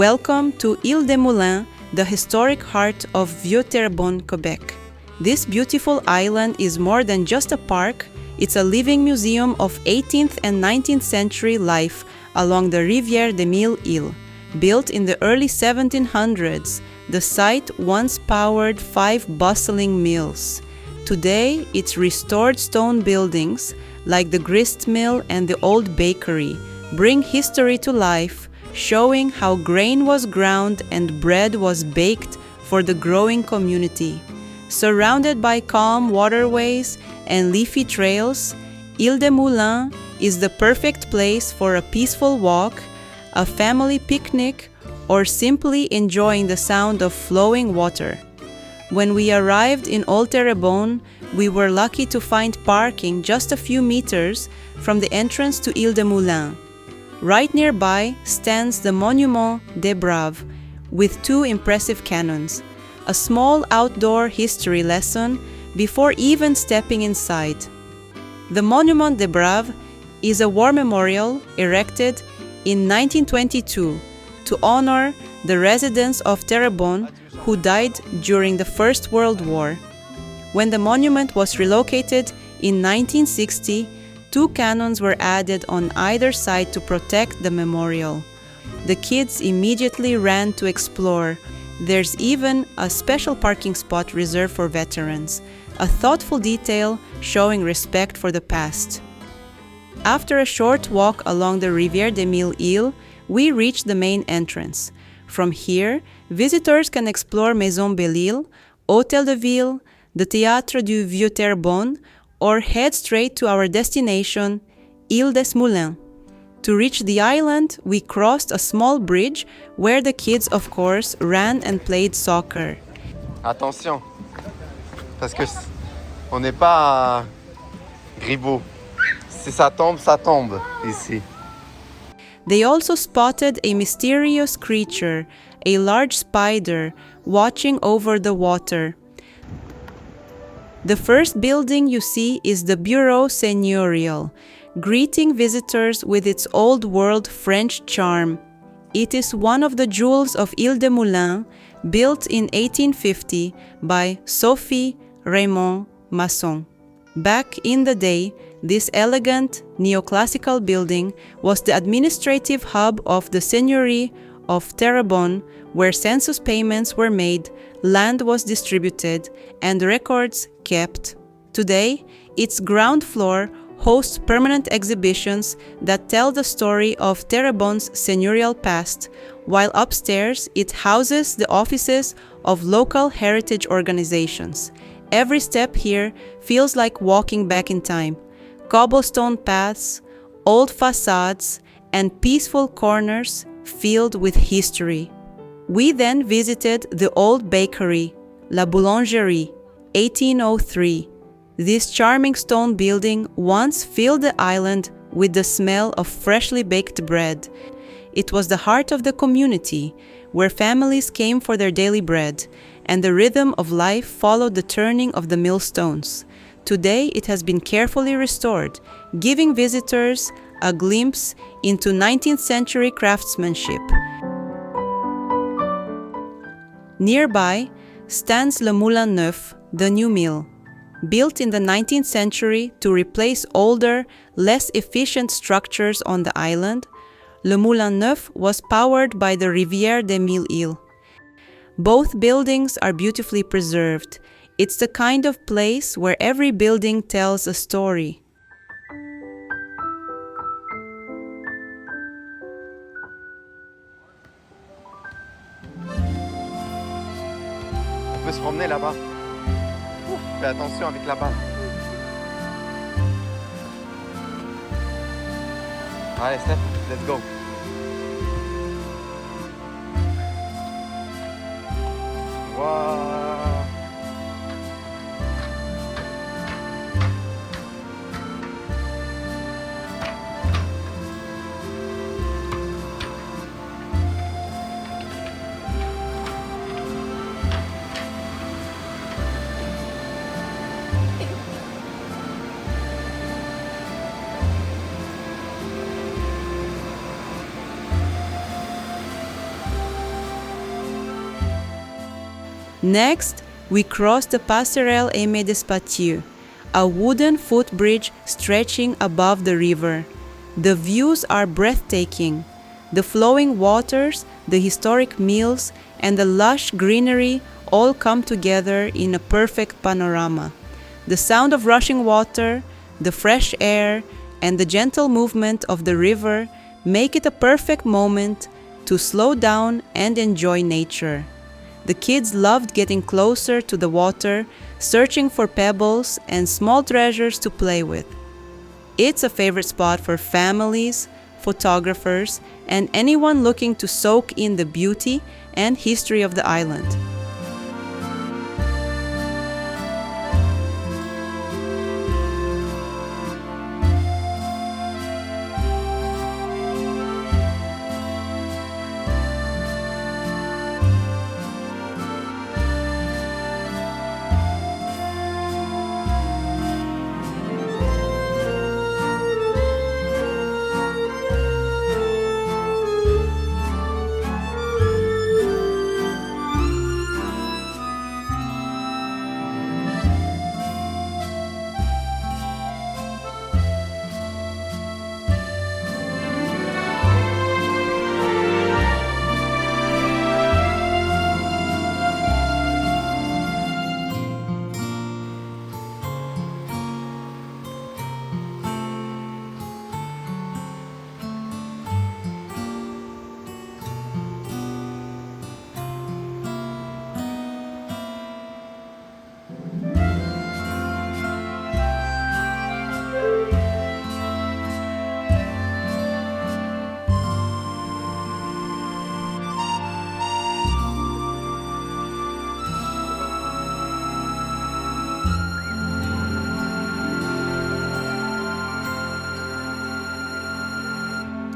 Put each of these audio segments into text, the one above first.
Welcome to Île-des-Moulins, the historic heart of Vieux-Terrebonne, Quebec. This beautiful island is more than just a park, it's a living museum of 18th and 19th century life along the Rivière des Mille Îles. Built in the early 1700s, the site once powered 5 bustling mills. Today, it's restored stone buildings, like the grist mill and the old bakery, bring history to life, showing how grain was ground and bread was baked for the growing community. Surrounded by calm waterways and leafy trails, Île-des-Moulins is the perfect place for a peaceful walk, a family picnic, or simply enjoying the sound of flowing water. When we arrived in Île-Terrebonne, we were lucky to find parking just a few meters from the entrance to Île-des-Moulins. Right nearby stands the Monument des Braves, with 2 impressive cannons, a small outdoor history lesson before even stepping inside. The Monument des Braves is a war memorial erected in 1922 to honor the residents of Terrebonne who died during the First World War. When the monument was relocated in 1960, 2 cannons were added on either side to protect the memorial. The kids immediately ran to explore. There's even a special parking spot reserved for veterans, a thoughtful detail showing respect for the past. After a short walk along the Rivière des Mille Îles, we reached the main entrance. From here, visitors can explore Maison Belle-Île, Hôtel de Ville, the Théâtre du Vieux-Terrebonne, or head straight to our destination, Île-des-Moulins. To reach the island, we crossed a small bridge where the kids, of course, ran and played soccer. Attention, parce que on n'est pas à Griveaux. Si ça tombe ici. They also spotted a mysterious creature, a large spider, watching over the water. The first building you see is the Bureau seigneurial, greeting visitors with its old-world French charm. It is one of the jewels of Île-des-Moulins, built in 1850 by Sophie Raymond Masson. Back in the day, this elegant neoclassical building was the administrative hub of the Seigneurie of Terrebonne, where census payments were made, land was distributed, and records kept. Today, its ground floor hosts permanent exhibitions that tell the story of Terrebonne's seigneurial past, while upstairs it houses the offices of local heritage organizations. Every step here feels like walking back in time. Cobblestone paths, old facades, and peaceful corners filled with history. We then visited the old bakery, La Boulangerie, 1803. This charming stone building once filled the island with the smell of freshly baked bread. It was the heart of the community, where families came for their daily bread, and the rhythm of life followed the turning of the millstones. Today, it has been carefully restored, giving visitors a glimpse into 19th century craftsmanship. Nearby stands Le Moulin Neuf, the new mill. Built in the 19th century to replace older, less efficient structures on the island, Le Moulin Neuf was powered by the Rivière des Mille Îles. Both buildings are beautifully preserved. It's the kind of place where every building tells a story. On peut se promener là-bas. Fais attention avec la balle. Allez, Steph, let's go. Wow. Next, we crossed the Passerelle Aimé-Despatie, a wooden footbridge stretching above the river. The views are breathtaking. The flowing waters, the historic mills, and the lush greenery all come together in a perfect panorama. The sound of rushing water, the fresh air, and the gentle movement of the river make it a perfect moment to slow down and enjoy nature. The kids loved getting closer to the water, searching for pebbles and small treasures to play with. It's a favorite spot for families, photographers, and anyone looking to soak in the beauty and history of the island.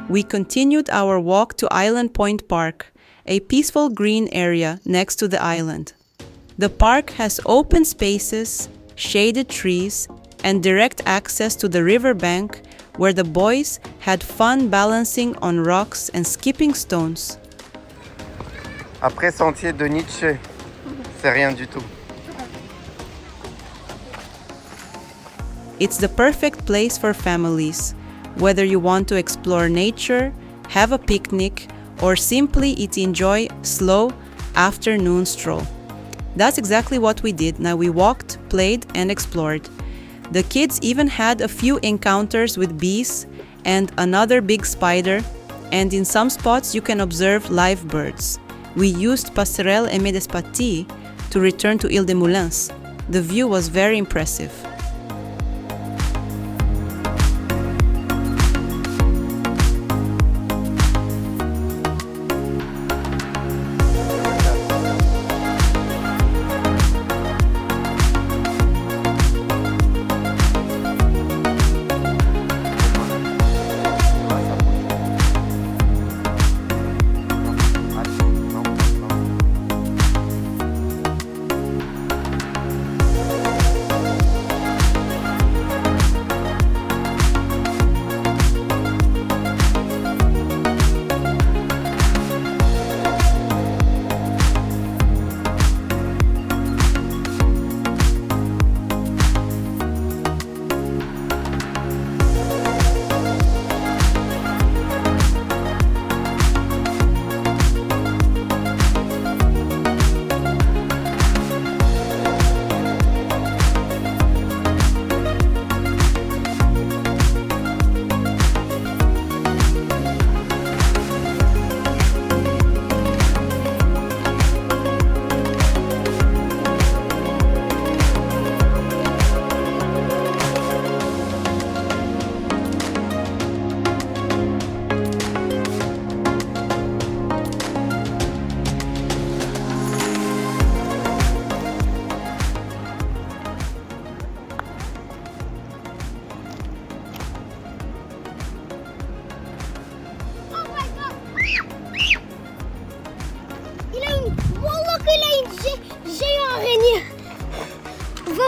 We continued our walk to Island Point Park, a peaceful green area next to the island. The park has open spaces, shaded trees, and direct access to the riverbank where the boys had fun balancing on rocks and skipping stones. Après sentier de Nietzsche, c'est rien du tout. It's the perfect place for families, whether you want to explore nature, have a picnic, or simply enjoy slow afternoon stroll. That's exactly what we did. Now we walked, played, and explored. The kids even had a few encounters with bees and another big spider, and in some spots you can observe live birds. We used Passerelle Aimé-Despatie to return to Île-des-Moulins. The view was very impressive.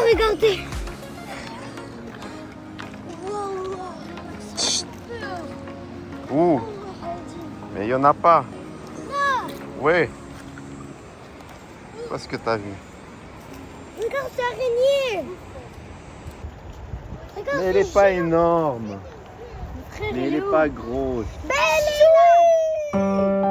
Regardez. Où? Mais il n'y en a pas. Là. Oui. pas ce que t'as vu. Regarde cette araignée. Regarde, Mais elle est pas énorme. frère, Mais elle est pas grosse. Ben, elle est là.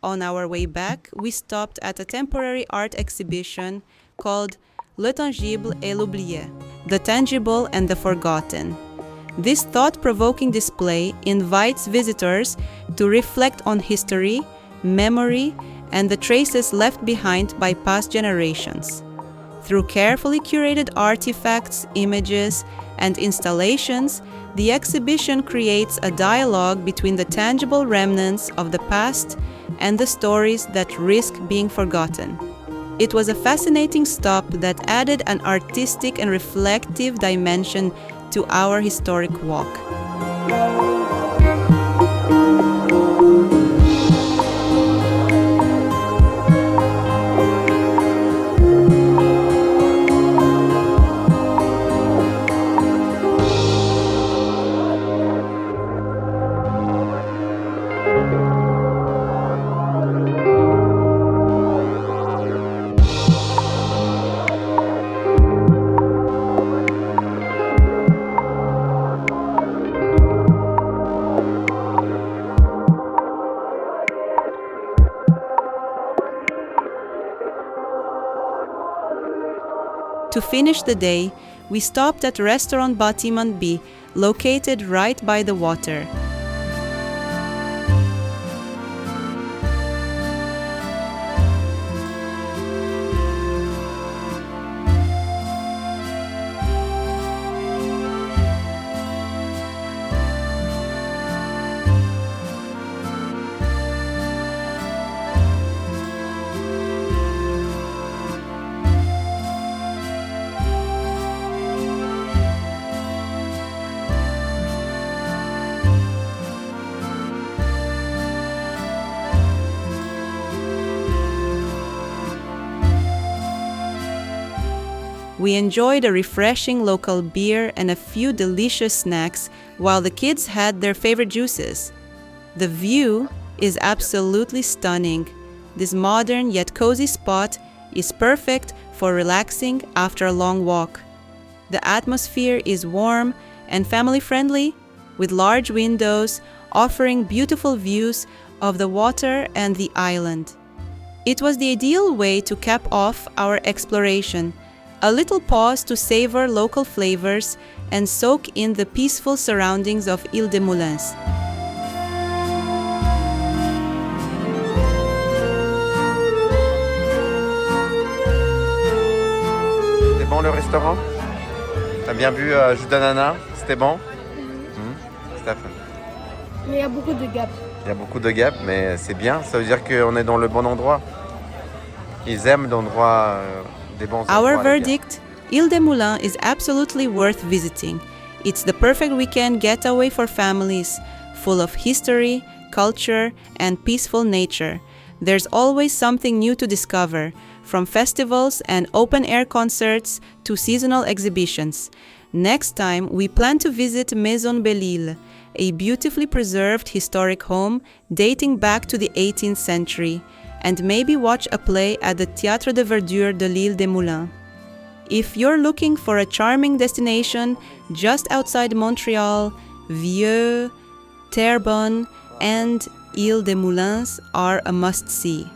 On our way back, we stopped at a temporary art exhibition called Le Tangible et l'Oublié, The Tangible and the Forgotten. This thought-provoking display invites visitors to reflect on history, memory, and the traces left behind by past generations. Through carefully curated artifacts, images, and installations, the exhibition creates a dialogue between the tangible remnants of the past and the stories that risk being forgotten. It was a fascinating stop that added an artistic and reflective dimension to our historic walk. To finish the day, we stopped at Restaurant Bâtiment B, located right by the water. We enjoyed a refreshing local beer and a few delicious snacks while the kids had their favorite juices. The view is absolutely stunning. This modern yet cozy spot is perfect for relaxing after a long walk. The atmosphere is warm and family-friendly, with large windows offering beautiful views of the water and the island. It was the ideal way to cap off our exploration, a little pause to savor local flavors and soak in the peaceful surroundings of Île-des-Moulins. C'était bon le restaurant? T'as bien bu jus d'ananas? C'était bon? Stephen. Mais il y a beaucoup de gaps. Il y a beaucoup de gaps, mais c'est bien. Ça veut dire qu'on est dans le bon endroit. Ils aiment l'endroit, des bons endroits. Our verdict, Île-des-Moulins is absolutely worth visiting. It's the perfect weekend getaway for families, full of history, culture, and peaceful nature. There's always something new to discover, from festivals and open-air concerts to seasonal exhibitions. Next time, we plan to visit Maison Belle Île, a beautifully preserved historic home dating back to the 18th century, and maybe watch a play at the Théâtre de Verdure de l'Île-des-Moulins. If you're looking for a charming destination just outside Montreal, Vieux-Terrebonne and Île-des-Moulins are a must-see.